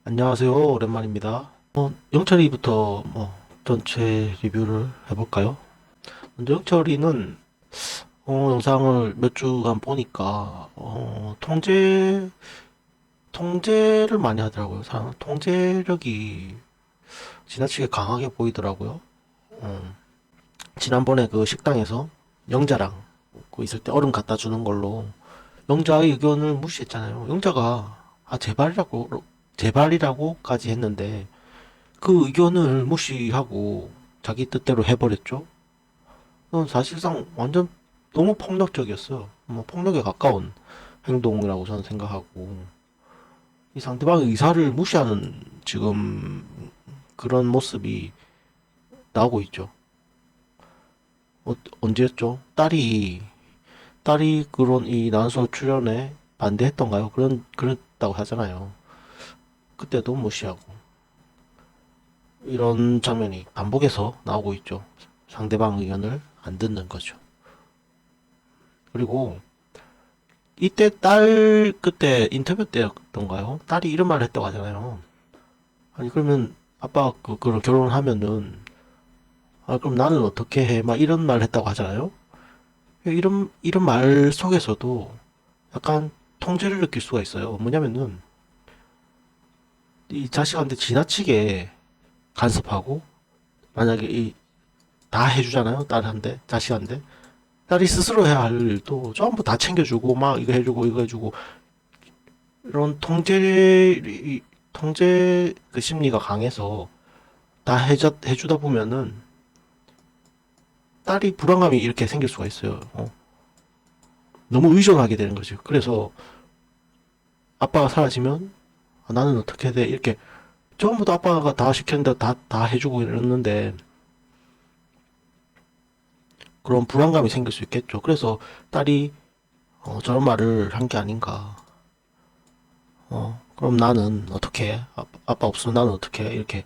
안녕하세요. 오랜만입니다. 영철이부터 전체 리뷰를 해볼까요? 먼저 영철이는 영상을 몇 주간 보니까 통제를 많이 하더라고요. 통제력이 지나치게 강하게 보이더라고요. 어, 지난번에 그 식당에서 영자랑 그 있을 때 얼음 갖다 주는 걸로 영자의 의견을 무시했잖아요. 영자가 제발이라고까지 했는데 그 의견을 무시하고 자기 뜻대로 해버렸죠. 그건 사실상 완전 너무 폭력적이었어요. 뭐 폭력에 가까운 행동이라고 저는 생각하고 이 상대방의 의사를 무시하는 지금 그런 모습이 나오고 있죠. 언제였죠? 딸이 그런 이 난소 출연에 반대했던가요? 그랬다고 하잖아요. 그때도 무시하고 이런 장면이 반복해서 나오고 있죠. 상대방 의견을 안 듣는 거죠. 그리고 이때 딸 그때 인터뷰 때였던가요? 딸이 이런 말을 했다고 하잖아요. 아니 그러면 아빠 그런 결혼하면은 그럼 나는 어떻게 해? 막 이런 말 했다고 하잖아요. 이런 말 속에서도 약간 통제를 느낄 수가 있어요. 뭐냐면은 이 자식한테 지나치게 간섭하고 만약에 이 다 해주잖아요. 딸한테 자식한테 딸이 스스로 해야 할 일도 전부 다 챙겨주고 막 이거 해주고 이거 해주고 이런 통제 그 심리가 강해서 다 해주다 보면은 딸이 불안감이 이렇게 생길 수가 있어요. 너무 의존하게 되는 거죠. 그래서 아빠가 사라지면 나는 어떻게 돼? 이렇게 전부 다 아빠가 다 시켰는데 다 해주고 이러는데 그런 불안감이 생길 수 있겠죠. 그래서 딸이 저런 말을 한 게 아닌가. 그럼 나는 어떻게 해? 아빠 없으면 나는 어떻게 해? 이렇게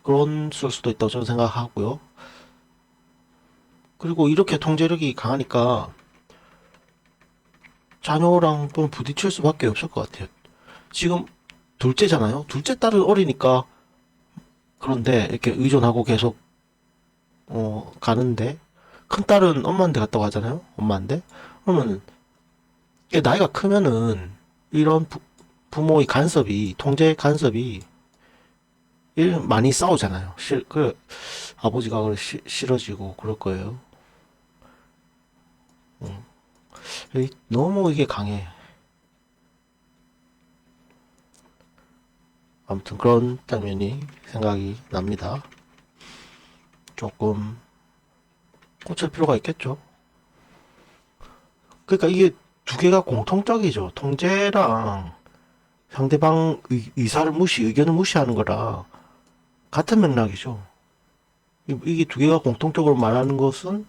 그런 쓸 수도 있다고 저는 생각하고요. 그리고 이렇게 통제력이 강하니까 자녀랑 좀 부딪힐 수밖에 없을 것 같아요. 지금 둘째잖아요. 둘째 딸은 어리니까 그런데 이렇게 의존하고 계속 가는데 큰 딸은 엄마한테 갔다고 하잖아요. 엄마한테. 그러면 이게 나이가 크면은 이런 부모의 간섭이 통제 간섭이 많이 싸우잖아요. 아버지가 싫어지고 그럴 거예요. 너무 이게 강해. 아무튼 그런 장면이 생각이 납니다. 조금 고칠 필요가 있겠죠. 그러니까 이게 두 개가 공통적이죠. 통제랑 상대방 의사를 의견을 무시하는 거라 같은 맥락이죠. 이게 두 개가 공통적으로 말하는 것은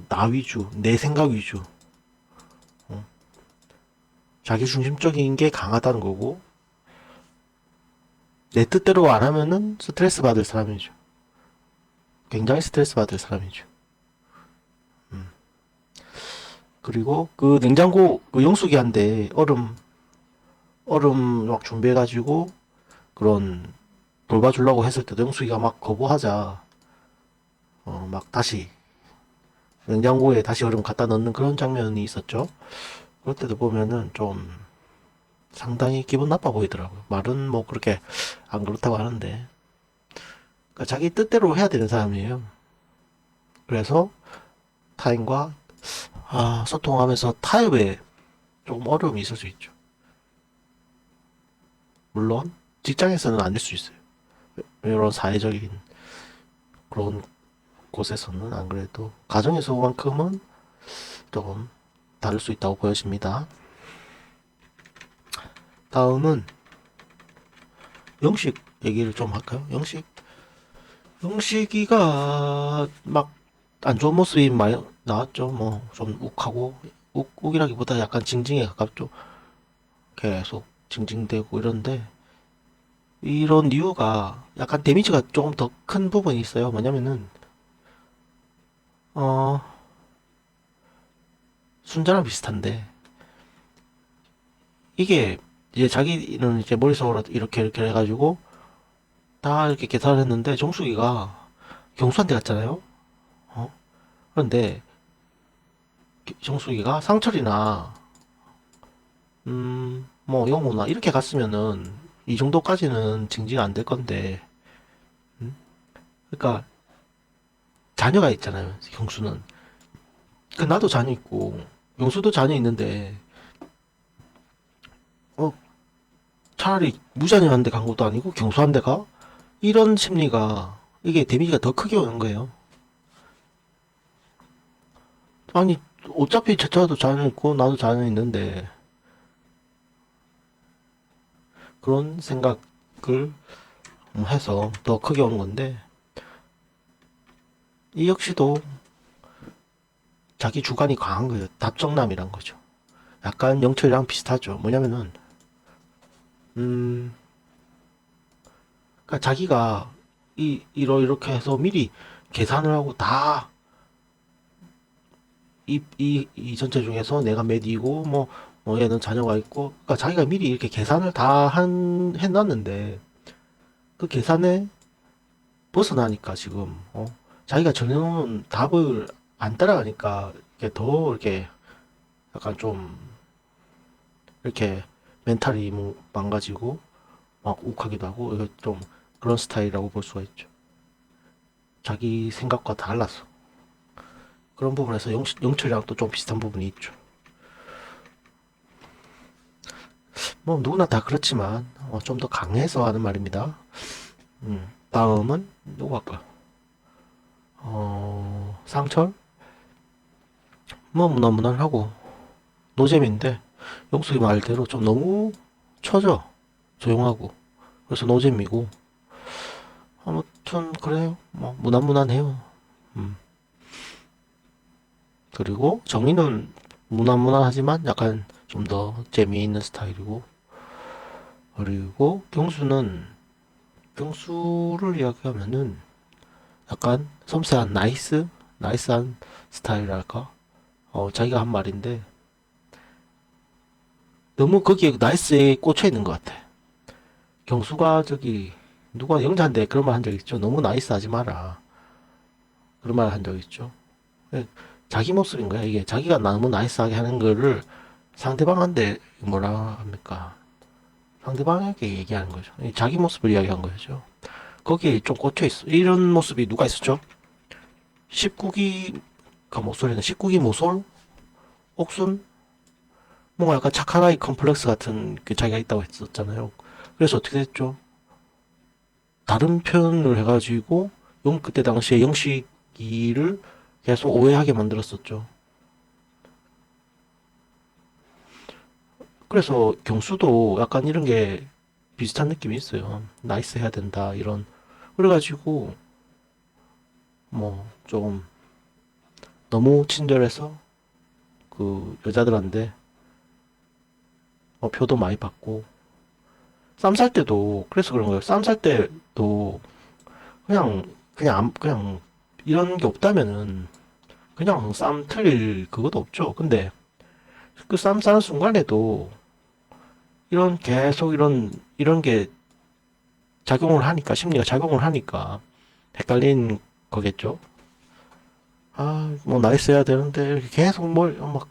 나 위주, 내 생각 위주, 자기 중심적인 게 강하다는 거고 내 뜻대로 안 하면은 스트레스 받을 사람이죠. 굉장히 스트레스 받을 사람이죠. 그리고 그 냉장고 그 영수기한테 얼음 막 준비해가지고 그런 돌봐주려고 했을 때 영숙이가 막 거부하자 막 다시 냉장고에 다시 얼음 갖다 넣는 그런 장면이 있었죠. 그럴 때도 보면은 좀 상당히 기분 나빠 보이더라고요. 말은 뭐 그렇게 안 그렇다고 하는데 그러니까 자기 뜻대로 해야 되는 사람이에요. 그래서 타인과 소통하면서 타협에 조금 어려움이 있을 수 있죠. 물론 직장에서는 아닐 수 있어요. 이런 사회적인 그런 곳에서는 안 그래도 가정에서만큼은 조금 다를 수 있다고 보여집니다. 다음은 영식 얘기를 좀 할까요? 영식이가 막 안 좋은 모습이 많이 나왔죠. 뭐 좀 욱하고 욱이라기보다 약간 징징에 가깝죠. 계속 징징대고 이런데 이런 이유가 약간 데미지가 조금 더 큰 부분이 있어요. 뭐냐면은 어 순자랑 비슷한데 이게 이제 자기는 이제 머릿속으로 이렇게 해가지고 다 이렇게 계산을 했는데 정수기가 경수한테 갔잖아요. 어? 그런데 정수기가 상철이나 뭐 영호나 이렇게 갔으면은 이 정도까지는 징징 안 될 건데, 음? 그러니까 자녀가 있잖아요. 경수는. 그 나도 자녀 있고 용수도 자녀 있는데 어 차라리 무자녀한테 간 것도 아니고 경수한테 가? 이런 심리가 이게 데미지가 더 크게 오는 거예요. 아니 어차피 제 차도 자녀 있고 나도 자녀 있는데 그런 생각을 해서 더 크게 오는 건데 이 역시도 자기 주관이 강한 거예요. 답정남이란 거죠. 약간 영철이랑 비슷하죠. 뭐냐면은 음 그러니까 자기가 이렇게 해서 미리 계산을 하고 다 이 전체 중에서 내가 med이고 얘는 자녀가 있고 그러니까 자기가 미리 이렇게 계산을 다 해놨는데 그 계산에 벗어나니까 지금 자기가 정해놓은 답을 안 따라가니까 이게 더 이렇게 약간 좀 이렇게 멘탈이 망가지고 막 욱하기도 하고 이게 좀 그런 스타일이라고 볼 수가 있죠. 자기 생각과 달라서 그런 부분에서 영철이랑 또 좀 비슷한 부분이 있죠. 뭐 누구나 다 그렇지만 좀 더 강해서 하는 말입니다. 다음은 누구 할까? 상철? 뭐 무난무난하고 노잼인데 용숙이 말대로 좀 너무 처져 조용하고 그래서 노잼이고 아무튼 그래요. 뭐 무난무난해요. 음. 그리고 정의는 무난무난하지만 약간 좀 더 재미있는 스타일이고 그리고 경수를 이야기하면은 약간 섬세한 나이스한 스타일이랄까? 자기가 한 말인데 너무 거기에 나이스에 꽂혀 있는 것 같아. 경수가 저기 누가 영자한테 그런 말 한 적 있죠. 너무 나이스하지 마라. 그런 말 한 적 있죠. 예, 자기 모습인 거야. 이게 자기가 너무 나이스하게 하는 거를 상대방한테 뭐라 합니까? 상대방에게 얘기하는 거죠. 자기 모습을 이야기한 거죠. 거기에 좀 꽂혀 있어. 이런 모습이 누가 있었죠? 19기 목소리는 19기 모솔? 옥순? 뭔가 약간 착한 아이 컴플렉스 같은 그 자기가 있다고 했었잖아요. 그래서 어떻게 됐죠? 다른 표현을 해가지고 그때 당시에 영식이를 계속 오해하게 만들었었죠. 그래서 경수도 약간 이런 게 비슷한 느낌이 있어요. 나이스 해야 된다 이런. 그래가지고 뭐 좀 너무 친절해서 그 여자들한테 표도 많이 받고 쌈 살 때도 그래서 그런 거예요. 쌈 살 때도 그냥 이런 게 없다면은 그냥 쌈 틀릴 그것도 없죠. 근데 그 쌈 싸는 순간에도 계속 이런 게 작용을 하니까 심리가 작용을 하니까 헷갈린 거겠죠. 뭐 나이스 해야 되는데 이렇게 계속 뭘 막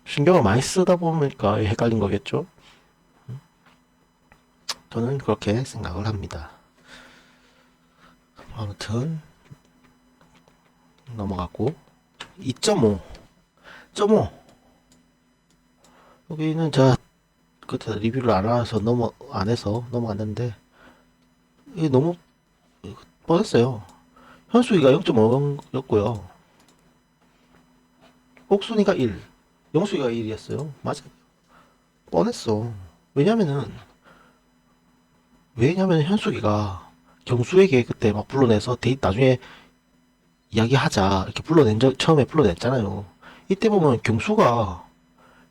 신경을 많이 쓰다 보니까 헷갈린 거겠죠. 저는 그렇게 생각을 합니다. 아무튼 넘어갔고 2.5 2.5 여기는 제가 그때 리뷰를 안 해서 넘어갔는데 이게 너무 뻔했어요. 현수이가 0.5였고요. 옥순이가 1, 영수이가 1이었어요. 맞아. 뻔했어. 왜냐면은 현숙이가 경수에게 그때 막 불러내서 나중에 이야기하자 이렇게 처음에 불러냈잖아요. 이때 보면 경수가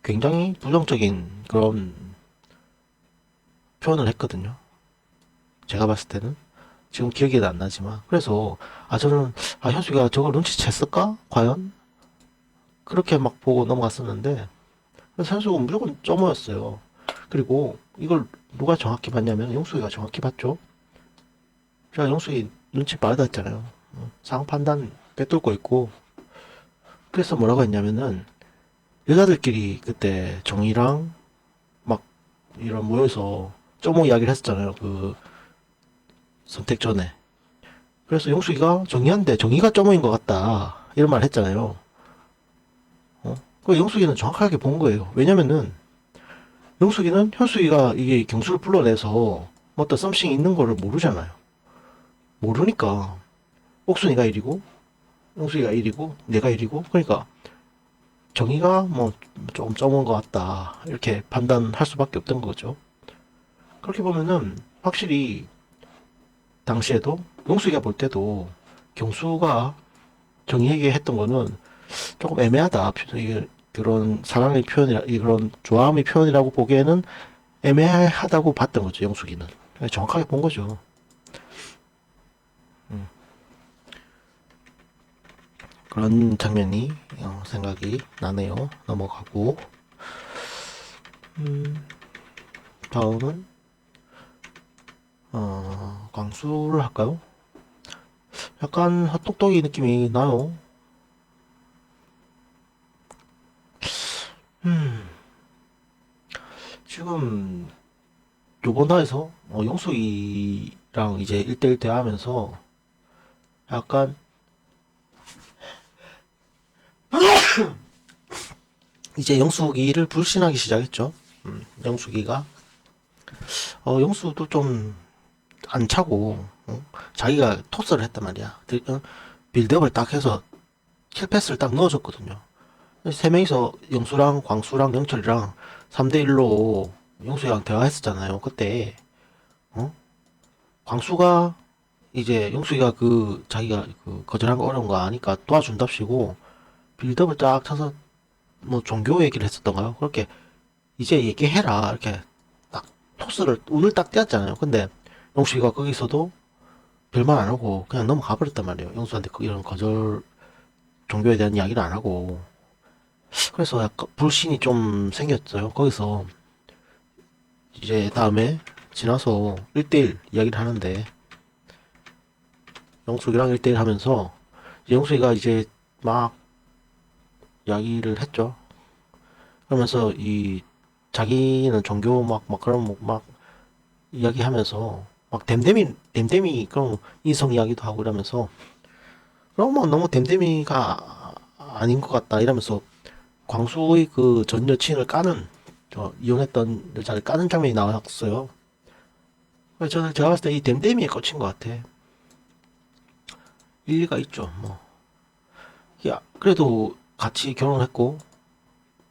굉장히 부정적인 그런 표현을 했거든요. 제가 봤을 때는 지금 기억이 안 나지만 그래서 저는 현숙이가 저걸 눈치챘을까? 과연? 그렇게 막 보고 넘어갔었는데 그래서 산수가 무조건 점호였어요. 그리고 이걸 누가 정확히 봤냐면 영숙이가 정확히 봤죠. 제가 영숙이 눈치 빠르다 했잖아요. 상황 판단 빼뚫고 있고. 그래서 뭐라고 했냐면은 여자들끼리 그때 정이랑 막 이런 모여서 점호 이야기를 했었잖아요. 그 선택 전에. 그래서 영숙이가 정의한데 정의가 점호인 것 같다 이런 말 했잖아요. 그 영숙이는 정확하게 본 거예요. 왜냐면은 영숙이는 현숙이가 이게 경수를 불러내서 뭐 어떤 썸씽이 있는 거를 모르잖아요. 모르니까 옥순이가 1이고 영숙이가 1이고 내가 1이고 그러니까 정의가 뭐 좀 점은 것 같다 이렇게 판단할 수밖에 없던 거죠. 그렇게 보면은 확실히 당시에도 영숙이가 볼 때도 경수가 정의에게 했던 거는 조금 애매하다. 이게 그런 사랑의 표현이라 그런 좋아함의 표현이라고 보기에는 애매하다고 봤던 거죠. 영숙이는 정확하게 본 거죠. 그런 장면이 생각이 나네요. 넘어가고 다음은 광수를 할까요? 약간 헛똑똑이 느낌이 나요. 지금 요번 화에서 영숙이랑 이제 1대1 대화하면서 약간 이제 영숙이를 불신하기 시작했죠. 영숙이가 영숙도 좀 안 차고 자기가 토스를 했단 말이야. 빌드업을 딱 해서 킬패스를 딱 넣어줬거든요. 세 명이서 영수랑 광수랑 영철이랑 3대1로 영숙이랑 대화했었잖아요. 그때 어? 광수가 이제 영숙이가 그 자기가 그 거절한 거 어려운 거 아니까 도와준답시고 빌드업을 쫙 쳐서 뭐 종교 얘기를 했었던가요? 그렇게 이제 얘기해라 이렇게 딱 토스를 운을 딱 띄었잖아요. 근데 영숙이가 거기서도 별말 안 하고 그냥 넘어가 버렸단 말이에요. 영수한테 이런 거절 종교에 대한 이야기를 안 하고 그래서 약간 불신이 좀 생겼어요. 거기서 이제 다음에 지나서 1대1 이야기를 하는데 영숙이랑 1대1 하면서 영숙이가 이제 막 이야기를 했죠. 그러면서 이 자기는 종교 막 그런 막 이야기하면서 막 댐댐이 그런 인성 이야기도 하고 이러면서 그럼 뭐 너무 댐댐이가 아닌 것 같다 이러면서 광수의 그 전 여친을 까는 이혼했던 여자를 까는 장면이 나왔어요. 그래서 저는 제가 봤을 때 이 댐댐이에 꽂힌 것 같아. 일리가 있죠. 뭐 야, 그래도 같이 결혼했고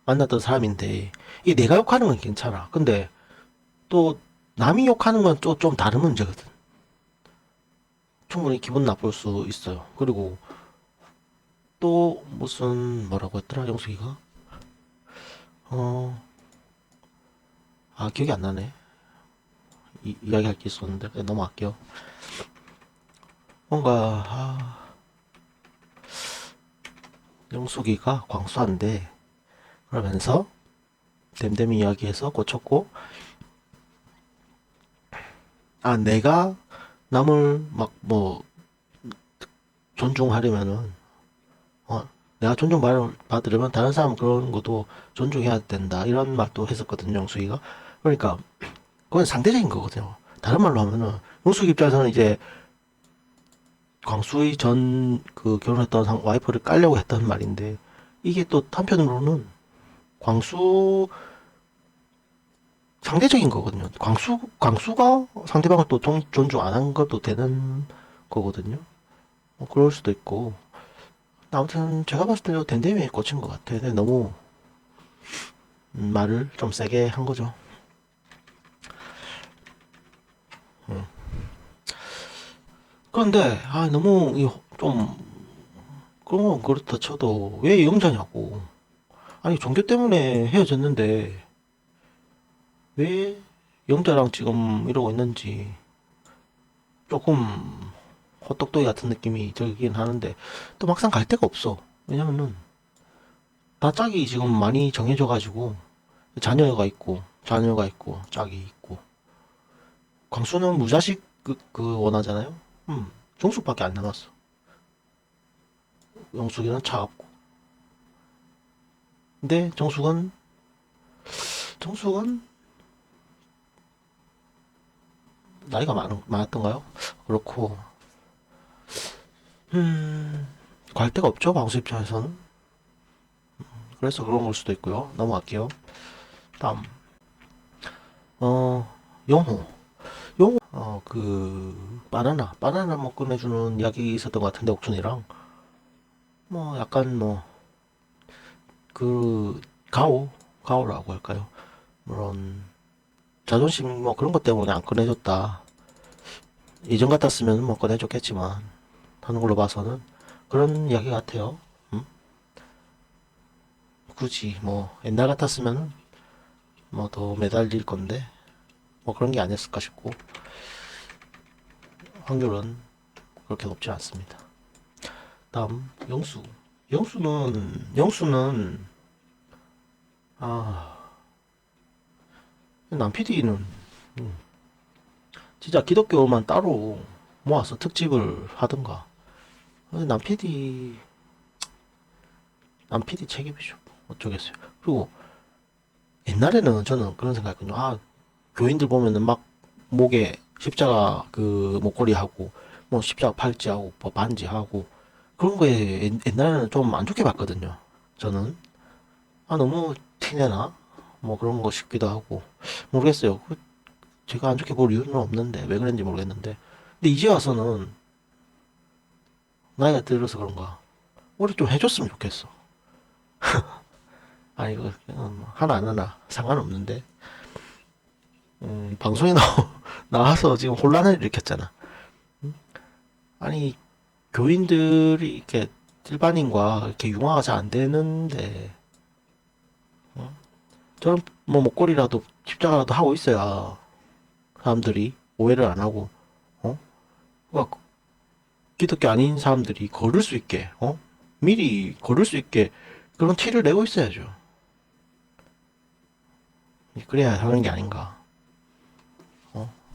만났던 사람인데 이 내가 욕하는 건 괜찮아. 근데 또 남이 욕하는 건 또 좀 다른 문제거든. 충분히 기분 나쁠 수 있어요. 그리고 또 무슨 뭐라고 했더라 영숙이가 어, 기억이 안 나네. 이야기할 게 있었는데 넘어갈게요. 뭔가 영숙이가 광수한데 그러면서 댐댐이 이야기해서 꽂혔고 내가 남을 막 뭐 존중하려면은 내가 존중받으려면 다른 사람 그런 것도 존중해야 된다 이런 말도 했었거든요 영숙이가. 그러니까 그건 상대적인 거거든요. 다른 말로 하면은 영숙 입장에서는 이제 광수의 전 그 결혼했던 와이프를 깔려고 했던 말인데 이게 또 한편으로는 광수 상대적인 거거든요. 광수가 상대방을 또 존중 안 한 것도 되는 거거든요. 뭐 그럴 수도 있고. 아무튼 제가 봤을 때는 댄데미에 꽂힌 것 같아. 근데 너무 말을 좀 세게 한 거죠. 그런데 너무 좀 그런 건 그렇다 쳐도 왜 영자냐고. 아니 종교 때문에 헤어졌는데 왜 영자랑 지금 이러고 있는지 조금 헛똑똑이 같은 느낌이 들긴 하는데 또 막상 갈 데가 없어. 왜냐면은 다 짝이 지금 많이 정해져가지고 자녀가 있고, 짝이 있고. 광수는 무자식 그 원하잖아요? 정숙밖에 안 남았어. 영숙이는 차갑고. 근데 정숙은 나이가 많았던가요? 그렇고, 갈 데가 없죠, 광수 입장에서는. 그래서 그런 걸 수도 있고요. 넘어갈게요. 다음, 어, 영호. 바나나 뭐 꺼내주는 이야기 있었던 것 같은데, 옥순이랑. 뭐, 약간 뭐, 그, 가오라고 할까요? 그런, 자존심 뭐 그런 것 때문에 안 꺼내줬다. 이전 같았으면 뭐 꺼내줬겠지만, 하는 걸로 봐서는 그런 이야기 같아요. 음? 굳이 뭐, 옛날 같았으면 뭐 더 매달릴 건데, 뭐 그런 게 아니었을까 싶고, 확률은 그렇게 높지 않습니다. 다음, 영수는, 아, 남 PD는 진짜 기독교만 따로 모아서 특집을 하든가. 남 PD, 남 PD 책임이죠. 어쩌겠어요. 그리고 옛날에는 저는 그런 생각했거든요. 교인들 보면은 막 목에 십자가 그 목걸이 하고, 뭐 십자가 팔찌하고, 뭐 반지하고, 그런 거에 옛날에는 좀 안 좋게 봤거든요. 저는. 너무 티내나? 뭐 그런 거 싶기도 하고. 모르겠어요. 제가 안 좋게 볼 이유는 없는데, 왜 그런지 모르겠는데. 근데 이제 와서는 나이가 들어서 그런가. 우리 좀 해줬으면 좋겠어. 이거, 하나 안 하나 상관없는데. 방송에 나와서 지금 혼란을 일으켰잖아. 아니, 교인들이 이렇게 일반인과 이렇게 융화가 잘 안 되는데, 저는 뭐 목걸이라도 십자가라도 하고 있어야 사람들이 오해를 안 하고, 어? 막 기독교 아닌 사람들이 걸을 수 있게, 미리 걸을 수 있게 그런 티를 내고 있어야죠. 그래야 하는 게 아닌가,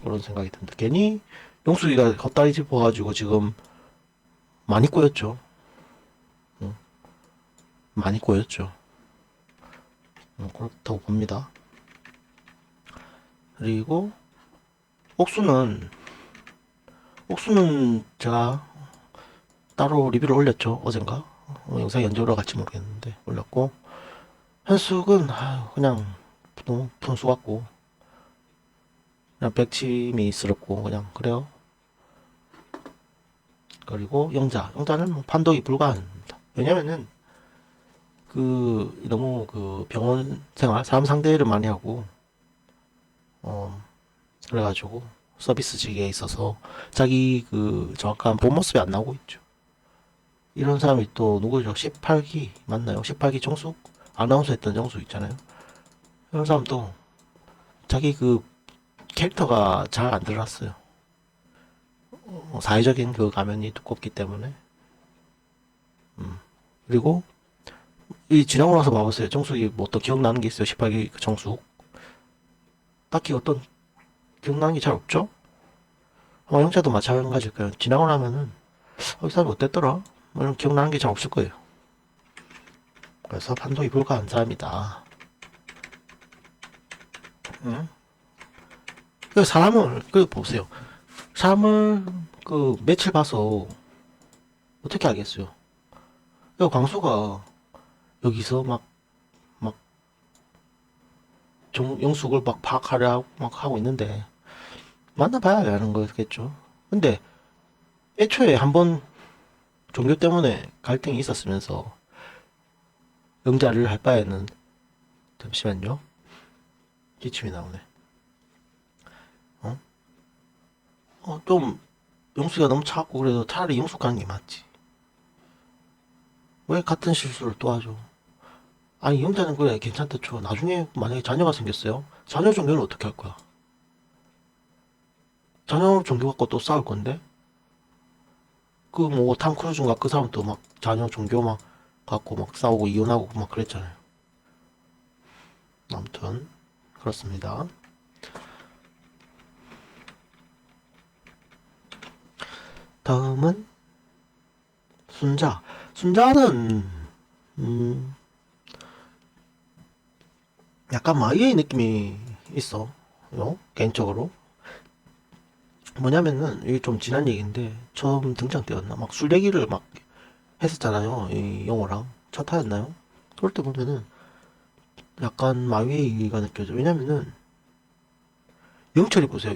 그런 생각이 든다. 괜히 용수이가 헛다리 짚어가지고 지금 많이 꼬였죠. 어? 많이 꼬였죠. 그렇다고 봅니다. 그리고 옥수는 제가 따로 리뷰를 올렸죠. 어젠가. 영상이 언제 올라갈지 모르겠는데 올렸고, 현숙은 그냥 너무 푼수 같고 그냥 백치미스럽고 그냥 그래요. 그리고 영자는 뭐 판독이 불가합니다. 왜냐면은 너무 병원 생활 사람 상대를 많이 하고, 어 그래가지고 서비스직에 있어서 자기 정확한 본 모습이 안 나오고 있죠. 이런 사람이 또 누구죠? 18기 맞나요? 18기 정숙? 아나운서 했던 정숙 있잖아요. 이런 사람도 자기 캐릭터가 잘 안 드러났어요. 사회적인 가면이 두껍기 때문에. 그리고 이 지나고 나서 봐보세요. 정숙이 뭐 또 기억나는 게 있어요. 18기 정숙. 딱히 어떤 기억나는 게 잘 없죠? 영자도 마찬가지일 거예요. 지나고 나면은 이 사람이 어땠더라? 뭐 이런 기억나는 게 잘 없을 거예요. 그래서 판독이 불가한 사람이다. 응? 사람을 보세요. 사람을 며칠 봐서 어떻게 알겠어요? 광수가 여기서 막 영숙을 막 파악하려 하고 막 하고 있는데 만나봐야 하는 거겠죠. 근데 애초에 한번 종교 때문에 갈등이 있었으면서 영자를 할 바에는, 잠시만요. 기침이 나오네. 어? 좀 영숙이가 너무 차갑고 그래도 차라리 영숙 가는 게 맞지. 왜 같은 실수를 또 하죠? 영자는 그래 괜찮다 쳐. 나중에 만약에 자녀가 생겼어요. 자녀 종교는 어떻게 할 거야? 자녀 종교 갖고 또 싸울 건데? 뭐 탐 크루즈인가 그 사람도 막 자녀 종교 막 갖고 막 싸우고 이혼하고 막 그랬잖아요. 아무튼 그렇습니다. 다음은 순자. 순자는 약간 마이웨이 느낌이 있어. 개인적으로. 뭐냐면은 이게 좀 지난 얘기인데 처음 등장 때였나 막 술래기를 막 했었잖아요. 이 영호랑 첫 타였나요? 그럴 때 보면은 약간 마이웨이가 느껴져. 왜냐면은 영철이 보세요.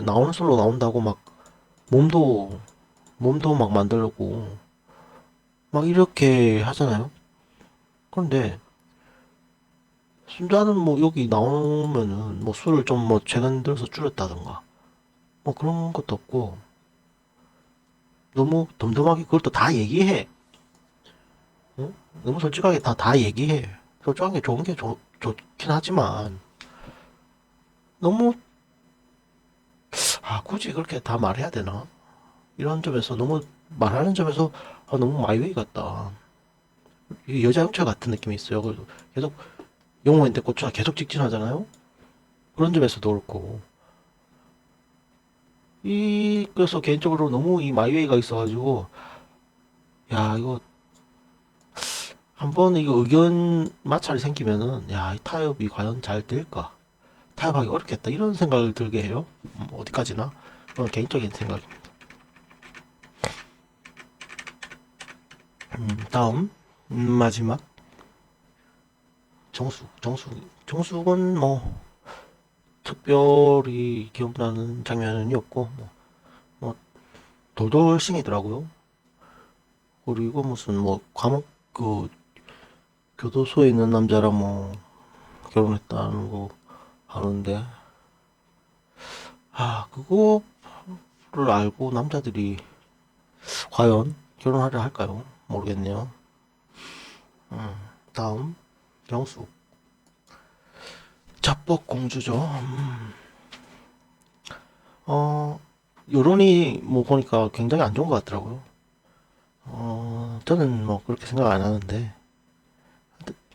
나오는 솔로 나온다고 막 몸도 막 만들고 막 이렇게 하잖아요. 그런데 순자는 뭐 여기 나오면은 뭐 술을 좀 뭐 최근 들어서 줄였다던가 뭐 그런 것도 없고 너무 덤덤하게 그걸 또 다 얘기해. 응? 너무 솔직하게 다 얘기해. 솔직하게 좋은 게 좋긴 하지만 너무 굳이 그렇게 다 말해야 되나? 이런 점에서 너무 말하는 점에서 너무 마이웨이 같다. 이 여자 형철 같은 느낌이 있어요. 그래서 계속 영호인데 고추가 계속 직진하잖아요. 그런 점에서도 그렇고 그래서 개인적으로 너무 이 마이웨이가 있어가지고 야 이거 한번 이거 의견 마찰이 생기면은 야 이 타협이 과연 잘 될까? 타협하기 어렵겠다 이런 생각을 들게 해요. 어디까지나 그건 개인적인 생각입니다. 다음 마지막 정숙은 뭐 특별히 기억나는 장면이 없고 뭐 돌돌싱이더라고요. 그리고 무슨 뭐 과목 그 교도소에 있는 남자랑 뭐 결혼했다는 거 하는데 그거를 알고 남자들이 과연 결혼하려 할까요? 모르겠네요. 다음 영수 자뻑 공주죠. 여론이 뭐 보니까 굉장히 안 좋은 것 같더라고요. 저는 뭐 그렇게 생각 안 하는데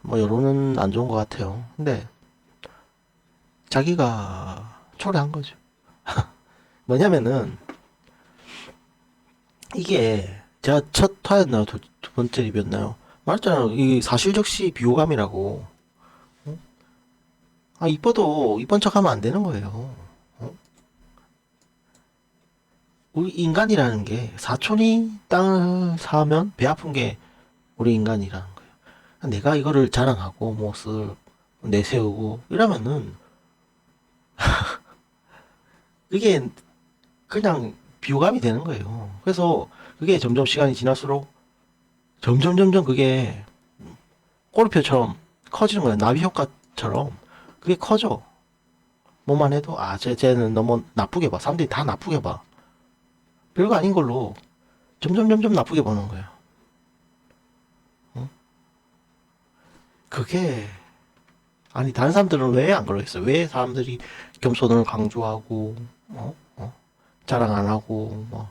뭐 여론은 안 좋은 것 같아요. 근데 자기가 초래한 거죠. 뭐냐면은 이게 제가 첫 화였나요? 두 번째 리뷰였나요? 말했잖아요. 이 사실적시 비호감이라고. 이뻐도 이쁜 척하면 안 되는 거예요. 어? 우리 인간이라는 게 사촌이 땅을 사면 배 아픈 게 우리 인간이라는 거예요. 내가 이거를 자랑하고 몫을 내세우고 이러면은 이게 그냥 비호감이 되는 거예요. 그래서 그게 점점 시간이 지날수록 점점 그게 꼬리표처럼 커지는 거예요. 나비 효과처럼 그게 커져. 뭐만 해도 쟤는 너무 나쁘게 봐. 사람들이 다 나쁘게 봐. 별거 아닌 걸로 점점 나쁘게 보는 거예요. 어? 그게 다른 사람들은 왜 안 그러겠어요? 왜 사람들이 겸손을 강조하고 자랑 안 하고 뭐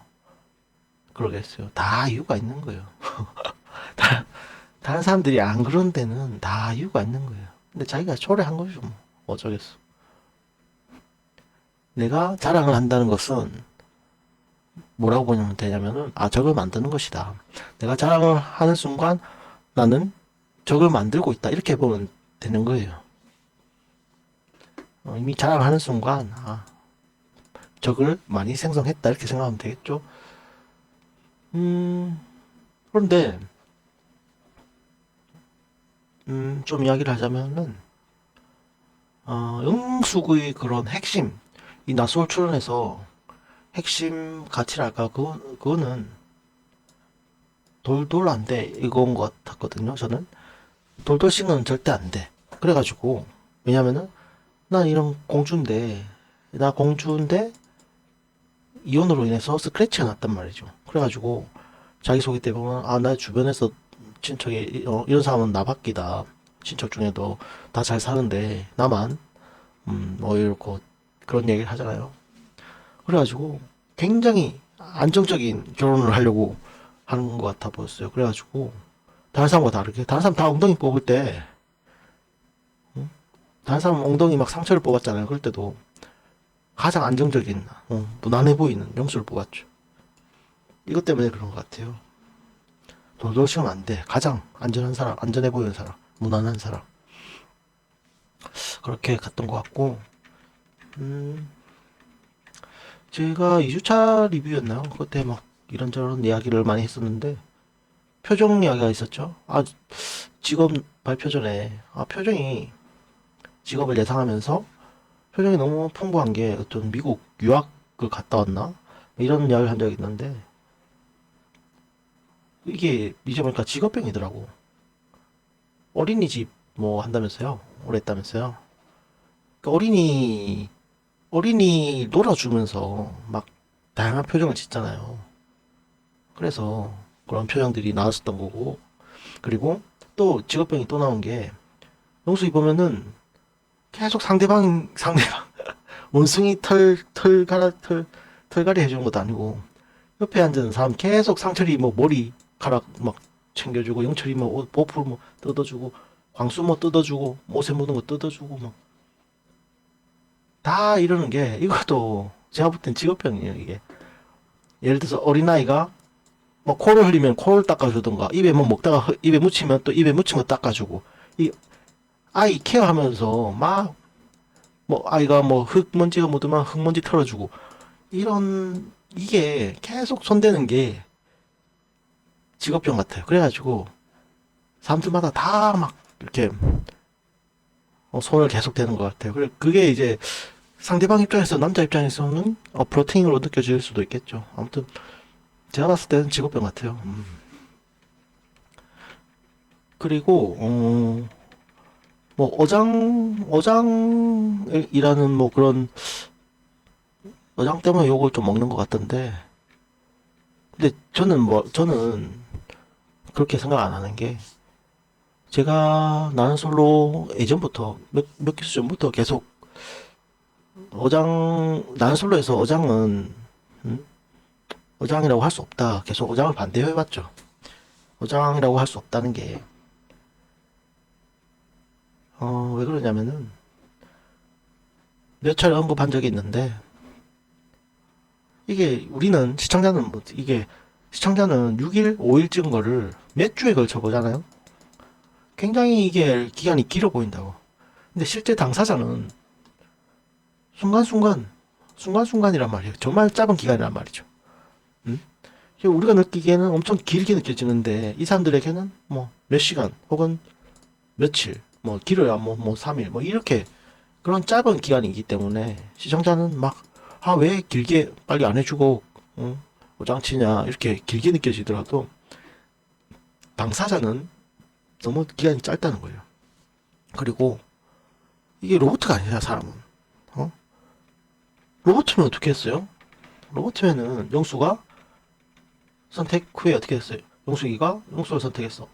그러겠어요? 다 이유가 있는 거예요. 다른 사람들이 안 그런 데는 다 이유가 있는 거예요. 근데 자기가 초래한 거죠, 뭐. 어쩌겠어. 내가 자랑을 한다는 것은 뭐라고 보면 되냐면은, 적을 만드는 것이다. 내가 자랑을 하는 순간 나는 적을 만들고 있다. 이렇게 보면 되는 거예요. 이미 자랑하는 순간, 적을 많이 생성했다. 이렇게 생각하면 되겠죠. 그런데, 좀 이야기를 하자면은, 영숙의 그런 핵심, 이 나솔 출연해서 핵심 가치랄까, 그거는 돌돌 안 돼. 이건 것 같거든요, 저는. 돌돌싱은 절대 안 돼. 그래가지고, 왜냐면은, 난 이런 공주인데, 나 공주인데, 이혼으로 인해서 스크래치가 났단 말이죠. 그래가지고, 자기소개 때 보면, 나 주변에서 친척이, 이런 사람은 나밖이다. 친척 중에도 다 잘 사는데, 나만, 뭐, 이렇고, 그런 얘기를 하잖아요. 그래가지고, 굉장히 안정적인 결혼을 하려고 하는 것 같아 보였어요. 그래가지고, 다른 사람과 다르게, 다른 사람 다 엉덩이 뽑을 때, 다른 사람 엉덩이 막 상처를 뽑았잖아요. 그럴 때도 가장 안정적인, 무난해 보이는 영수를 뽑았죠. 이것 때문에 그런 것 같아요. 돌돌 치면 안 돼. 가장 안전한 사람, 안전해 보이는 사람, 무난한 사람. 그렇게 갔던 것 같고, 음, 제가 2주차 리뷰였나요? 그때 막 이런저런 이야기를 많이 했었는데, 표정 이야기가 있었죠. 직업 발표 전에, 표정이, 직업을 예상하면서, 표정이 너무 풍부한 게 어떤 미국 유학을 갔다 왔나? 이런 이야기를 한 적이 있는데, 이게 잊어보니까 직업병이더라고. 어린이집 뭐 한다면서요? 오래 했다면서요? 그 어린이 놀아주면서 막 다양한 표정을 짓잖아요. 그래서 그런 표정들이 나왔었던 거고. 그리고 또 직업병이 또 나온 게, 영숙이 보면은 계속 상대방, 원숭이 털갈이 해주는 것도 아니고, 옆에 앉은 사람 계속 상철이 뭐 머리카락 막 챙겨주고, 영철이 뭐 옷, 보풀 뭐 뜯어주고, 광수 뭐 뜯어주고, 옷에 묻은 거 뜯어주고, 막 다 이러는 게, 이것도 제가 볼 땐 직업병이에요, 이게. 예를 들어서 어린아이가 뭐 코를 흘리면 코를 닦아주던가, 입에 뭐 먹다가 입에 묻히면 또 입에 묻힌 거 닦아주고, 이 아이 케어하면서 막 뭐 아이가 뭐 흙먼지가 묻으면 흙먼지 털어주고, 이게 계속 손대는 게 직업병 같아요. 그래가지고 사람들마다 다 막 이렇게 손을 계속 대는 것 같아요. 그게 이제 상대방 입장에서, 남자 입장에서는 플러팅으로 느껴질 수도 있겠죠. 아무튼 제가 봤을 때는 직업병 같아요. 그리고 뭐 어장이라는 뭐 그런, 어장 때문에 욕을 좀 먹는 것 같던데, 근데 저는 그렇게 생각 안 하는 게, 제가 나는 솔로 예전부터 몇 기수 전부터 계속 나는 솔로에서 음? 어장이라고 할 수 없다. 계속 어장을 반대해봤죠. 어장이라고 할 수 없다는 게, 왜 그러냐면은, 몇 차례 언급한 적이 있는데, 이게 시청자는 6일, 5일 찍은 거를 몇 주에 걸쳐 보잖아요? 굉장히 이게 기간이 길어 보인다고. 근데 실제 당사자는 순간순간, 순간순간이란 말이에요. 정말 짧은 기간이란 말이죠. 음? 우리가 느끼기에는 엄청 길게 느껴지는데, 이 사람들에게는 뭐 몇 시간, 혹은 며칠, 뭐 길어야 뭐 3일, 뭐 이렇게 그런 짧은 기간이기 때문에, 시청자는 막, 왜 길게 빨리 안 해주고, 응? 오장치냐, 이렇게 길게 느껴지더라도, 당사자는 너무 기간이 짧다는 거예요. 그리고 이게 로봇가 아니야, 사람은. 어? 로봇이면 어떻게 했어요? 로봇이면은 영수가 선택 후에 어떻게 했어요? 영수를 선택했어.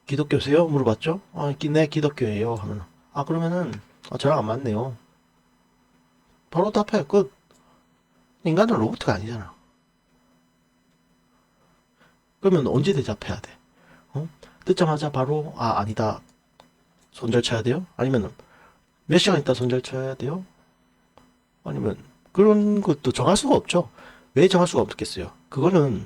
기독교세요? 물어봤죠? 네, 기독교예요. 하면, 그러면은, 저랑 안 맞네요. 바로 답해. 끝. 인간은 로봇가 아니잖아. 그러면 언제 대답해야 돼? 어? 듣자마자 바로, 아니다. 손절 쳐야 돼요? 아니면 몇 시간 있다 손절 쳐야 돼요? 아니면 그런 것도 정할 수가 없죠. 왜 정할 수가 없겠어요? 그거는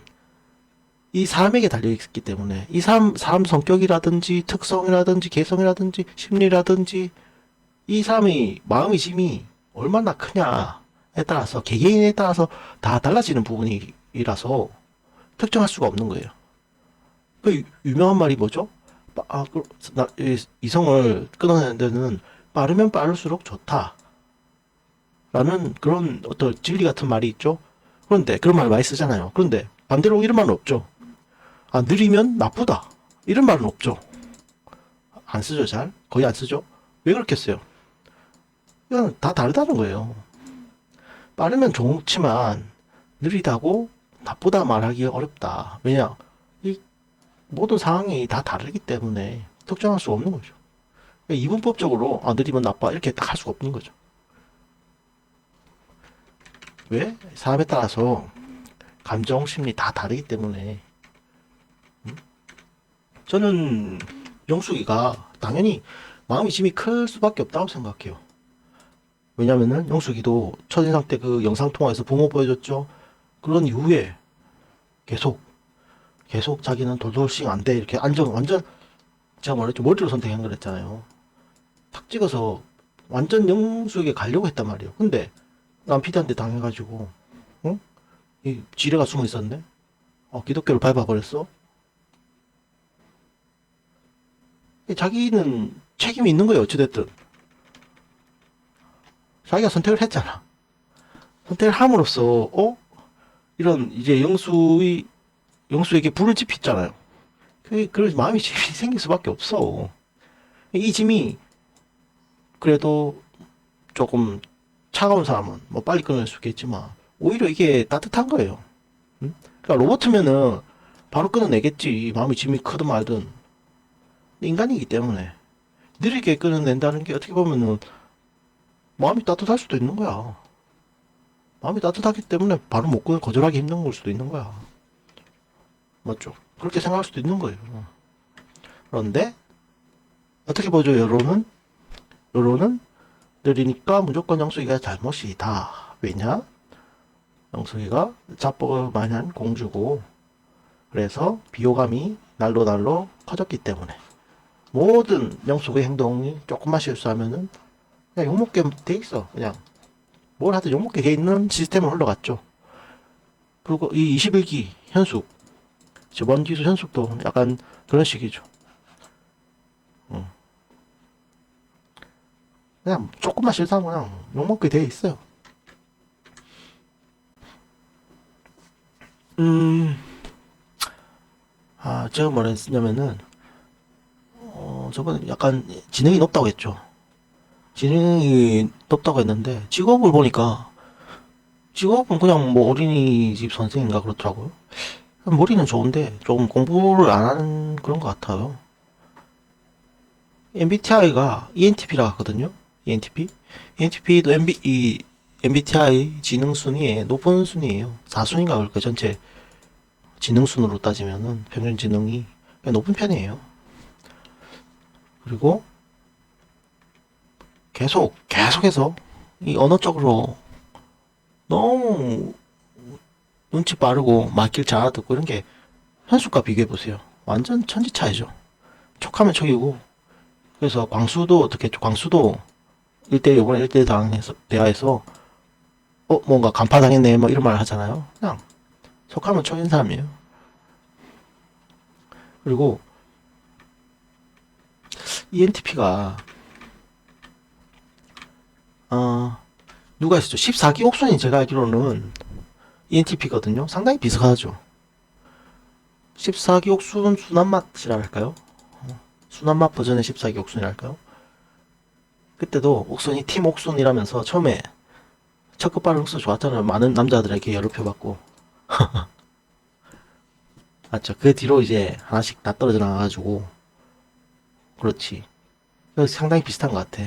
이 사람에게 달려있기 때문에, 이 사람 성격이라든지 특성이라든지 개성이라든지 심리라든지, 이 사람의 마음의 짐이 얼마나 크냐에 따라서, 개개인에 따라서 다 달라지는 부분이라서 특정할 수가 없는 거예요. 그 유명한 말이 뭐죠? 이성을 끊어내는 데는 빠르면 빠를수록 좋다. 라는 그런 어떤 진리 같은 말이 있죠. 그런데 그런 말 많이 쓰잖아요. 그런데 반대로 이런 말은 없죠. 느리면 나쁘다. 이런 말은 없죠. 안 쓰죠, 잘. 거의 안 쓰죠. 왜 그렇겠어요? 이건 다 다르다는 거예요. 빠르면 좋지만 느리다고 나쁘다 말하기 어렵다. 왜냐? 이 모든 상황이 다 다르기 때문에 특정할 수 없는 거죠. 이분법적으로 느리면 나빠 이렇게 딱 할 수가 없는 거죠. 왜? 사람에 따라서 감정, 심리 다 다르기 때문에. 저는 영숙이가 당연히 마음이 짐이 클 수밖에 없다고 생각해요. 왜냐면은 영숙이도 첫인상 때 그 영상 통화에서 부모 보여줬죠. 그런 이후에 계속 자기는 돌돌씩 안 돼. 이렇게 완전 제가 말했죠. 머리로 선택한 거랬잖아요. 탁 찍어서 완전 영숙에게 가려고 했단 말이에요. 근데 난 피디한테 당해가지고 어? 이 지뢰가 숨어 있었네. 기독교를 밟아버렸어. 자기는 책임이 있는 거예요. 어찌됐든 자기가 선택을 했잖아. 선택을 함으로써 이런 이제 영수에게 불을 지폈잖아요. 그래서 마음이 짐이 생길 수밖에 없어. 이 짐이 그래도 조금 차가운 사람은 뭐 빨리 끊을 수 있겠지만 오히려 이게 따뜻한 거예요. 응? 그러니까 로봇이면은 바로 끊어내겠지. 마음이 짐이 크든 말든. 인간이기 때문에 느리게 끊어낸다는 게 어떻게 보면은 마음이 따뜻할 수도 있는 거야. 마음이 따뜻하기 때문에 바로 못 끊어 거절하기 힘든 걸 수도 있는 거야. 맞죠? 그렇게 생각할 수도 있는 거예요. 그런데 어떻게 보죠? 여론은 느리니까 무조건 영숙이가 잘못이다. 왜냐? 영숙이가 자뻑을 많이 한 공주고 그래서 비호감이 날로 커졌기 때문에 모든 영숙의 행동이 조금만 실수하면은 그냥 욕먹게 돼 있어. 그냥 뭘 하든 욕먹게 돼 있는 시스템으로 흘러갔죠. 그리고 이 21기 현숙 저번 기수 현숙도 약간 그런 식이죠. 그냥 조금만 실수하면 그냥 욕먹게 돼 있어요. 음, 제가 뭐라 했냐면은, 저번에 약간 지능이 높다고 했죠. 지능이 높다고 했는데, 직업은 그냥 뭐 어린이집 선생인가 그렇더라고요. 머리는 좋은데, 조금 공부를 안 하는 그런 것 같아요. MBTI가 ENTP라 하거든요. ENTP? ENTP도 MBTI 지능 순위에 높은 순위예요. 4순위인가 그럴까 전체 지능 순으로 따지면은 평균 지능이 꽤 높은 편이에요. 그리고 계속해서 이 언어 쪽으로 너무 눈치 빠르고 말귀를 잘 알아듣고 이런 게 현숙과 비교해 보세요. 완전 천지 차이죠. 척하면 척이고. 그래서 광수도 어떻게 했죠? 광수도 이번에 1대1 대화에서 뭔가 간파당했네 뭐 이런 말 하잖아요. 그냥 척하면 척인 사람이에요. 그리고 ENTP가 누가 있었죠? 14기 옥순이 제가 알기로는 ENTP거든요. 상당히 비슷하죠. 14기 옥순 순한맛이라 할까요? 순한맛 버전의 14기 옥순이랄까요? 그때도 옥순이 팀 옥순이라면서 처음에 첫 끝발은 옥순 좋았잖아요. 많은 남자들에게 열을 펴봤고. 맞죠? 그 뒤로 이제 하나씩 다 떨어져 나가가지고 그렇지. 그래서 상당히 비슷한 것 같아.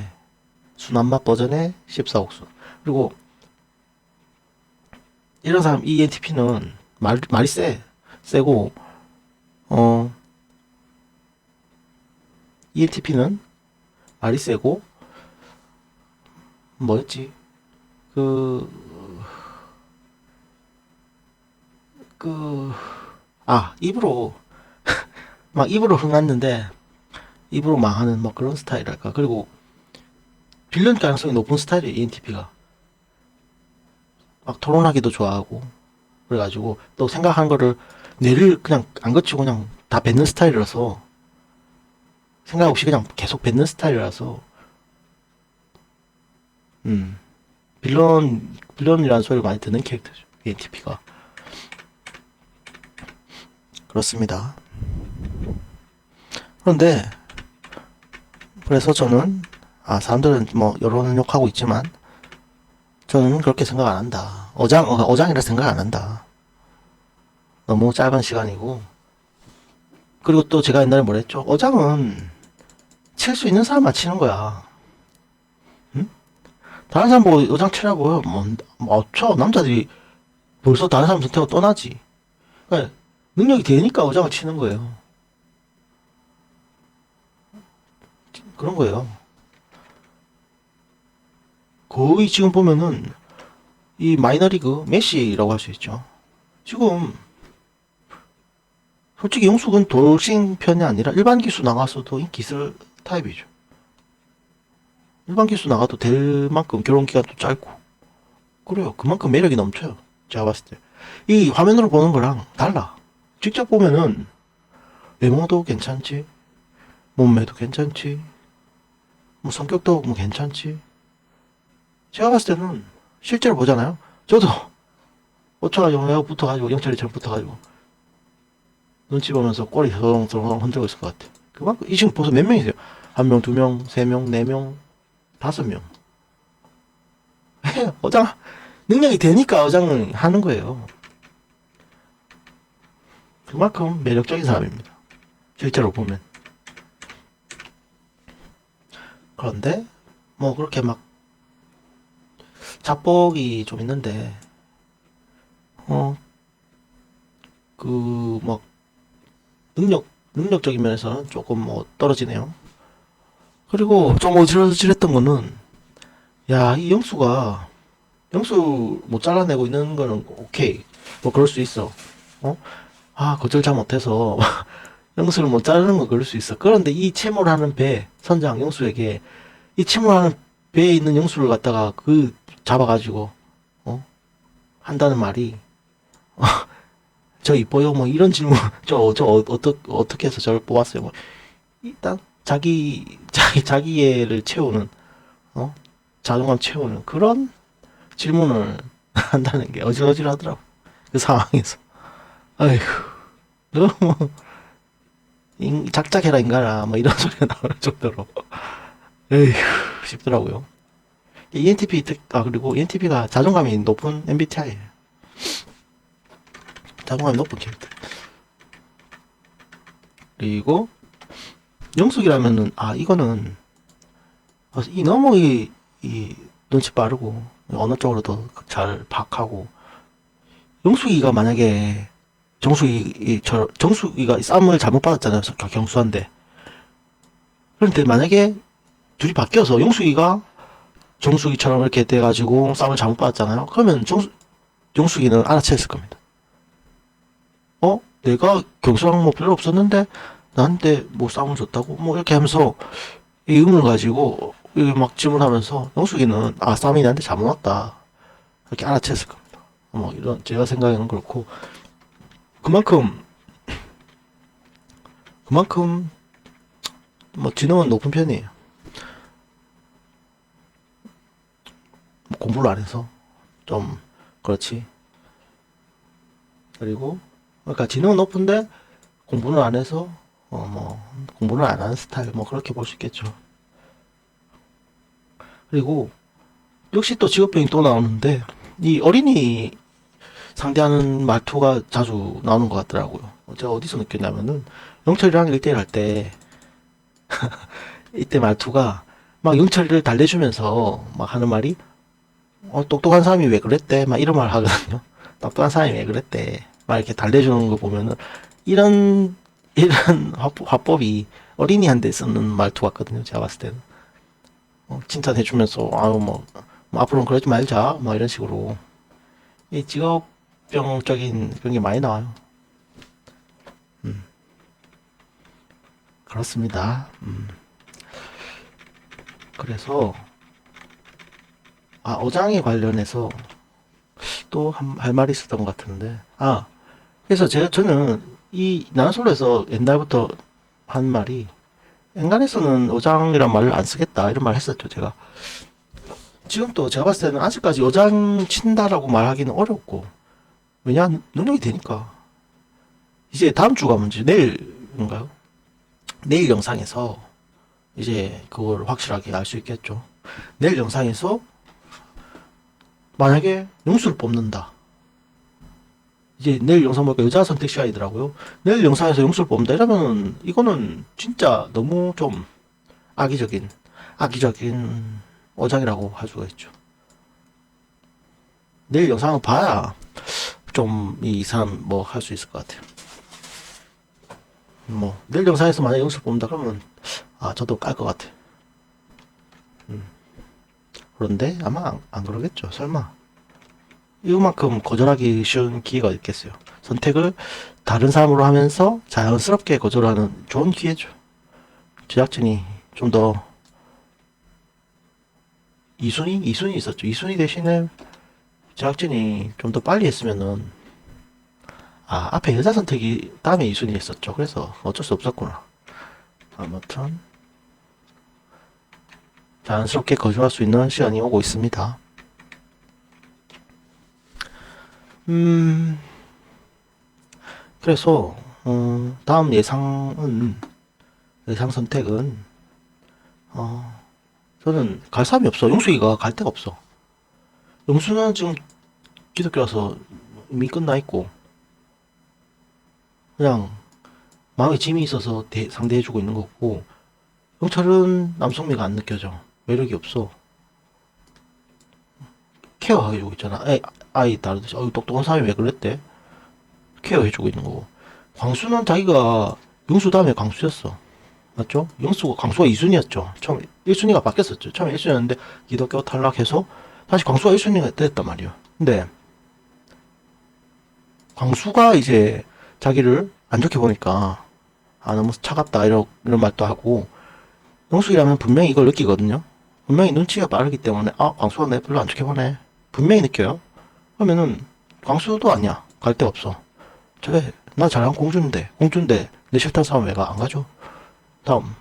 순한맛 버전의 14옥순. 그리고 이런 사람 ENTP는 말이 세고 어 ENTP는 말이 세고 뭐였지? 그 그 입으로 막 입으로 흥났는데 입으로 망하는 뭐 그런 스타일이랄까. 그리고 빌런 가능성이 높은 스타일이에요. ENTP가 막 토론하기도 좋아하고 그래가지고 또 생각한 거를 뇌를 그냥 안 거치고 그냥 다 뱉는 스타일이라서 생각 없이 그냥 계속 뱉는 스타일이라서 음 빌런이라는 소리를 많이 듣는 캐릭터죠. ENTP가 그렇습니다. 그런데 그래서 저는 사람들은 뭐 여론은 욕하고 있지만 저는 그렇게 생각 안 한다. 어장이라 생각 안 한다. 너무 짧은 시간이고 그리고 또 제가 옛날에 뭐랬죠? 어장은 칠 수 있는 사람만 치는 거야. 응? 다른 사람 보고 어장 치라고요. 쳐. 남자들이 벌써 다른 사람 선택하고 떠나지. 그러니까 능력이 되니까 어장을 치는 거예요. 그런 거예요. 거의 지금 보면은 이 마이너리그 메시라고 할 수 있죠. 지금 솔직히 영숙은 돌싱 편이 아니라 일반 기수 나가서도 인기 있을 타입이죠. 일반 기수 나가도 될 만큼 결혼 기간도 짧고 그래요. 그만큼 매력이 넘쳐요. 제가 봤을 때. 이 화면으로 보는 거랑 달라. 직접 보면은 외모도 괜찮지, 몸매도 괜찮지, 뭐 성격도 뭐 괜찮지. 제가 봤을 때는 실제로 보잖아요. 저도 어쩌가지고 내가 붙어가지고 영철이처럼 붙어가지고 눈치 보면서 꼬리 서렁서렁 흔들고 있을 것 같아. 그만큼 이 지금 벌써 몇 명이세요? 한 명, 두 명, 세 명, 네 명, 다섯 명. 어장 능력이 되니까 어장을 하는 거예요. 그만큼 매력적인 사람입니다. 실제로 보면. 그런데 뭐 그렇게 막 자뻑이 좀 있는데 어 그 뭐 능력적인 면에서는 조금 뭐 떨어지네요. 그리고 좀 어질어질했던 거는 야 이 영수 못 잘라내고 있는 거는 오케이 뭐 그럴 수 있어. 어? 아 거절 잘 못해서 영수를 못 자르는 건 그럴 수 있어. 그런데 이 채몰하는 배 선장 영수에게 이 침몰하는 배에 있는 영수를 갖다가 그 잡아가지고 어? 한다는 말이 저 이뻐요 뭐 이런 질문 어떻게 해서 저를 뽑았어요 뭐 일단 자기애를 채우는 어 자존감 채우는 그런 질문을 한다는 게 어질어질하더라고 그 상황에서 아이고 너무 작작해라 인간아 뭐 이런 소리가 나올 정도로 에휴 싶더라고요. 그리고 ENTP가 자존감이 높은 MBTI예요. 자존감이 높은 캐릭터. 그리고 영숙이라면은 이거는 이 너무 이 눈치 빠르고 어느 쪽으로도 잘 파악하고 영숙이가 만약에 정숙이가 쌈을 잘못 받았잖아요. 경수한데. 그런데 만약에 둘이 바뀌어서 영숙이가 정숙이처럼 이렇게 돼가지고 쌈을 잘못 받았잖아요. 그러면 정숙이는 알아챘을 겁니다. 내가 경수랑 뭐 별로 없었는데 나한테 뭐 쌈을 줬다고 뭐 이렇게 하면서 이 의문을 가지고 막 질문하면서 영숙이는 쌈이 나한테 잘못 왔다 이렇게 알아챘을 겁니다. 뭐 이런 제가 생각하는 그렇고 그만큼 뭐 지능은 높은 편이에요. 뭐 공부를 안 해서 좀 그렇지. 그리고 그러니까 지능은 높은데 공부는 안 해서 뭐 공부를 안 하는 스타일 뭐 그렇게 볼 수 있겠죠. 그리고 역시 또 직업병이 또 나오는데 이 어린이 상대하는 말투가 자주 나오는 것 같더라고요. 제가 어디서 느꼈냐면은 영철이랑 1대1 할 때 이때 말투가 막 영철이를 달래주면서 막 하는 말이 똑똑한 사람이 왜 그랬대 막 이런 말 하거든요. 똑똑한 사람이 왜 그랬대 막 이렇게 달래주는 거 보면은 이런 화법이 어린이한테 쓰는 말투 같거든요. 제가 봤을 때는 칭찬해주면서 아유 뭐 앞으로는 그러지 말자 뭐 이런 식으로 이 직업병적인 그런 게 많이 나와요. 음, 그렇습니다. 그래서 어장에 관련해서 또 할 말이 있었던 것 같은데 그래서 저는 이 나는솔로에서 옛날부터 한 말이 엔간에서는 어장이란 말을 안 쓰겠다 이런 말 했었죠 제가. 지금 또 제가 봤을 때는 아직까지 어장 친다라고 말하기는 어렵고 왜냐 능력이 되니까 이제 다음 주가 문제 내일인가요? 내일 영상에서 이제 그걸 확실하게 알 수 있겠죠. 내일 영상에서 만약에 영수를 뽑는다. 이제 내일 영상 보니까 여자 선택 시간이더라고요. 내일 영상에서 영수를 뽑는다 이러면 이거는 진짜 너무 좀 악의적인 어장이라고 할 수가 있죠. 내일 영상을 봐야 좀 이 사람 뭐 할 수 있을 것 같아요. 뭐 내일 영상에서 만약 영수를 뽑는다 그러면 저도 깔 것 같아. 그런데 아마 안 그러겠죠. 설마. 이만큼 거절하기 쉬운 기회가 있겠어요. 선택을 다른 사람으로 하면서 자연스럽게 거절하는 좋은 기회죠. 제작진이 좀 더 이순이 있었죠. 이순이 대신에 제작진이 좀 더 빨리 했으면은 앞에 여자 선택이 다음에 이순이 했었죠. 그래서 어쩔 수 없었구나. 아무튼 자연스럽게 거절할 수 있는 시간이 오고 있습니다. 그래서 다음 예상 선택은 저는 갈 사람이 없어. 용수이가 갈 데가 없어. 용수는 지금 기독교라서 이미 끝나 있고 그냥 마음에 짐이 있어서 상대해주고 있는 거고, 영철은 남성미가 안 느껴져. 매력이 없어. 케어해주고 있잖아. 아이 다르듯이 똑똑한 사람이 왜 그랬대? 케어해주고 있는 거고. 광수는 자기가 용수 다음에 광수였어. 맞죠? 광수가 2순위였죠. 처음 1순위가 바뀌었었죠. 처음에 1순위였는데 기독교 탈락해서 다시 광수가 1순위가 됐단 말이야. 근데 광수가 이제 자기를 안 좋게 보니까 너무 차갑다 이런 말도 하고, 영숙이라면 분명히 이걸 느끼거든요. 분명히 눈치가 빠르기 때문에 광수가 내 별로 안 좋게 보네. 분명히 느껴요. 그러면은 광수도 아니야. 갈 데 없어. 저래 나 잘한 공주인데 내 싫다는 사람 왜 가? 안 가죠. 다음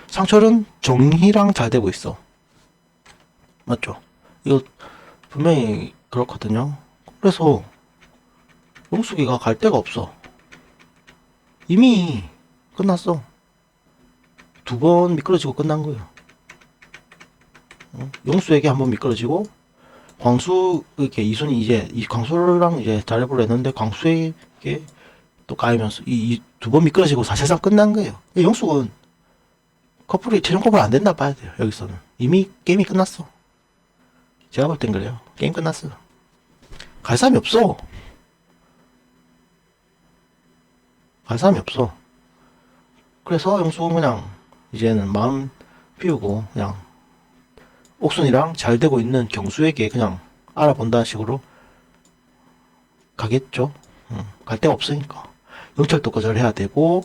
상철은 정희랑 잘 되고 있어. 맞죠? 이거 분명히 그렇거든요. 그래서 영숙이가 갈 데가 없어. 이미 끝났어. 2번 미끄러지고 끝난 거예요. 용수에게 한번 미끄러지고, 광수 이렇게 이순이 이제 이 광수랑 이제 잘해보려 했는데 광수에게 또 까이면서 이 2번 미끄러지고 사실상 끝난 거예요. 용수는 최종 커플 안 된다 봐야 돼요. 여기서는 이미 게임이 끝났어. 제가 볼 땐 그래요. 게임 끝났어. 갈 사람이 없어. 갈 사람이 없어. 그래서 영숙은 그냥 이제는 마음 비우고 그냥 옥순이랑 잘 되고 있는 경수에게 그냥 알아본다는 식으로 가겠죠. 갈 데가 없으니까. 영철도 거절해야 되고,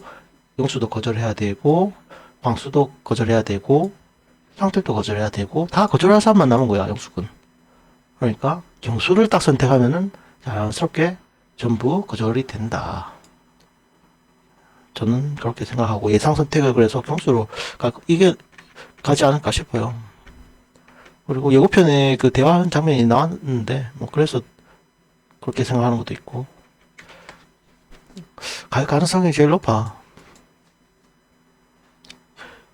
영수도 거절해야 되고, 광수도 거절해야 되고, 상철도 거절해야 되고, 다 거절할 사람만 남은 거야, 영숙은. 그러니까 경수를 딱 선택하면은 자연스럽게 전부 거절이 된다. 저는 그렇게 생각하고 예상 선택을 그래서 경수로 이게 가지 않을까 싶어요. 그리고 예고편에 그 대화하는 장면이 나왔는데 뭐 그래서 그렇게 생각하는 것도 있고, 갈 가능성이 제일 높아.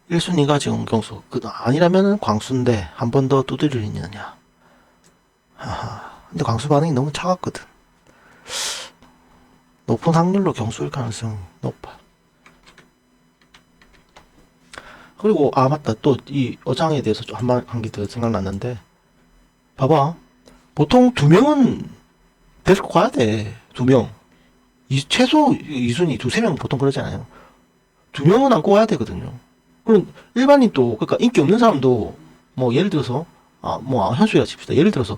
1순위가 지금 경수. 아니라면은 광수인데 한 번 더 두드리느냐. 근데 광수 반응이 너무 차갑거든. 높은 확률로 경수일 가능성이 높아. 그리고 맞다. 또 이 어장에 대해서 좀 한 개 더 생각났는데, 봐봐. 보통 2명은 데리고 가야 돼. 2명. 최소 이순위 2~3명 보통 그러잖아요. 2명은 안고 와야 되거든요. 그럼 일반인 또, 그러니까 인기 없는 사람도, 뭐 예를 들어서 뭐 현수야 칩시다. 예를 들어서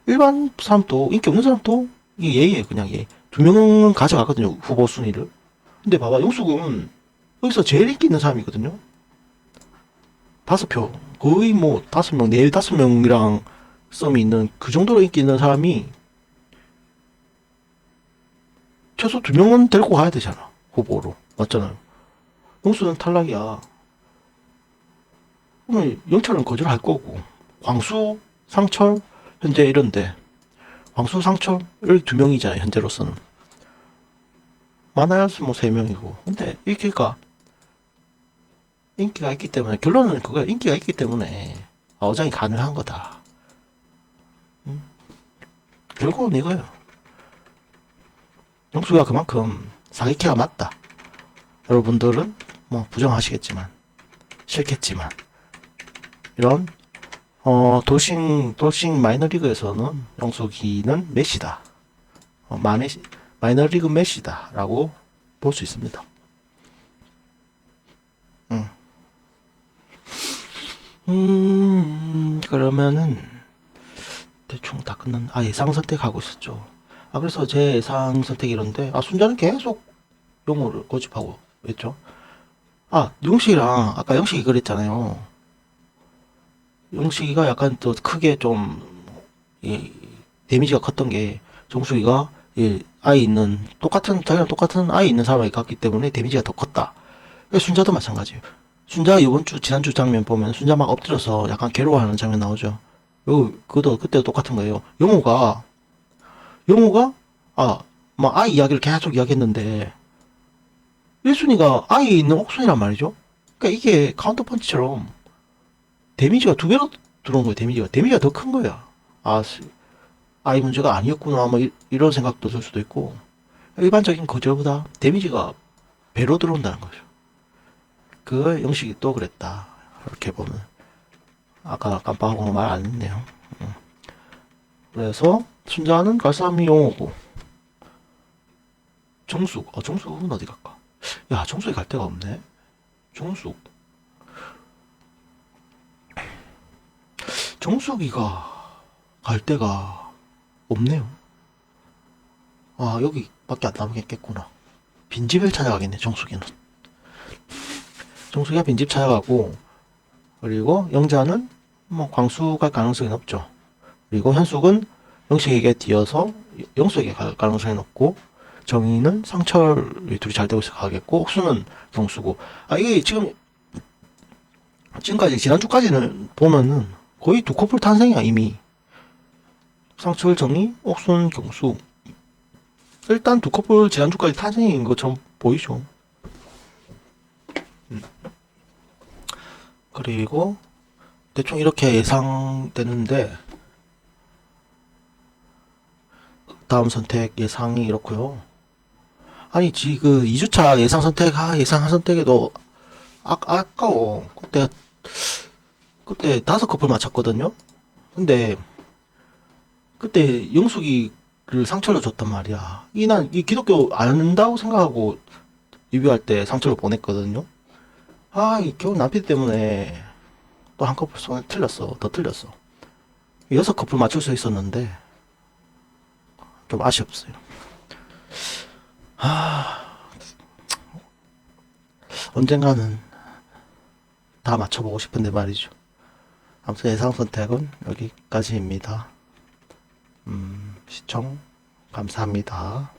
일반 사람도, 인기 없는 사람도 이게 예의예요. 그냥 예. 2명은 가져가거든요. 후보 순위를. 근데 봐봐, 영숙은 여기서 제일 인기 있는 사람이거든요. 5표. 거의 뭐 5명, 4~5명이랑 썸이 있는 그 정도로 인기 있는 사람이 최소 2명은 데리고 가야 되잖아. 후보로. 맞잖아요. 영수는 탈락이야. 그러면 영철은 거절할 거고, 광수, 상철, 현재 이런데, 광수, 상철, 이렇게 2명이잖아요, 현재로서는. 많아야 뭐 3명이고. 근데 인기가 있기 때문에, 결론은 그거야. 인기가 있기 때문에 어장이 가능한 거다. 결국은 이거예요. 영수가 그만큼 사기캐가 맞다. 여러분들은 뭐 부정하시겠지만, 싫겠지만, 이런 돌싱 마이너리그에서는 영숙이는 메시다. 마이너리그 메시다라고 볼 수 있습니다. 그러면은 대충 다 예상 선택하고 있었죠. 그래서 제 예상 선택이 이런데, 순자는 계속 용호를 고집하고 있죠. 영식이랑, 아까 영식이 그랬잖아요. 영식이가 약간 더 크게 좀, 이, 데미지가 컸던 게, 정수기가, 자기랑 똑같은 아이 있는 사람에게 갔기 때문에 데미지가 더 컸다. 순자도 마찬가지예요. 순자 지난주 장면 보면 순자 막 엎드려서 약간 괴로워하는 장면 나오죠. 그때도 똑같은 거예요. 영호가, 아, 막 아이 이야기를 계속 이야기했는데, 1순위가 아이 있는 옥순이란 말이죠. 그러니까 이게 카운터 펀치처럼 데미지가 두 배로 들어온 거예요. 데미지가 더 큰 거야. 아, 아이 문제가 아니었구나. 뭐 이런 생각도 들 수도 있고, 일반적인 거절보다 데미지가 배로 들어온다는 거죠. 그 영식이 또 그랬다. 이렇게 보면. 아까 깜빡하고 말 안 했네요. 그래서 순자는 갈사미 용호고, 정숙은 어디 갈까? 야, 정숙이 갈 데가 없네. 정숙. 정숙이가 갈 데가 없네요. 여기밖에 안 남겠구나. 빈집을 찾아가겠네, 정숙이는. 정숙이가 빈집 찾아가고, 그리고 영자는 뭐 광수 갈 가능성이 높죠. 그리고 현숙은 영식에게 뒤어서 영숙에게 갈 가능성이 높고, 정의는 상철이 둘이 잘 되고 있어 가겠고, 옥수는 경수고. 이게 지금까지 지난주까지는 보면은 거의 두 커플 탄생이야 이미. 상철, 정의, 옥순, 경수. 일단 두 커플 지난주까지 탄생인 것처럼 보이죠. 그리고 대충 이렇게 예상되는데, 다음 선택 예상이 이렇고요. 그 2주차 예상 선택에도 아까워. 그때 다섯 커플 맞췄거든요. 근데 그때 영숙이를 상처를 줬단 말이야. 난 이 기독교 안 한다고 생각하고 리뷰할 때 상처를 보냈거든요. 이 겨울 남편 때문에 또 한 커플 손에 더 틀렸어. 여섯 커플 맞출 수 있었는데 좀 아쉬웠어요. 언젠가는 다 맞춰보고 싶은데 말이죠. 아무튼 예상 선택은 여기까지입니다. 시청 감사합니다.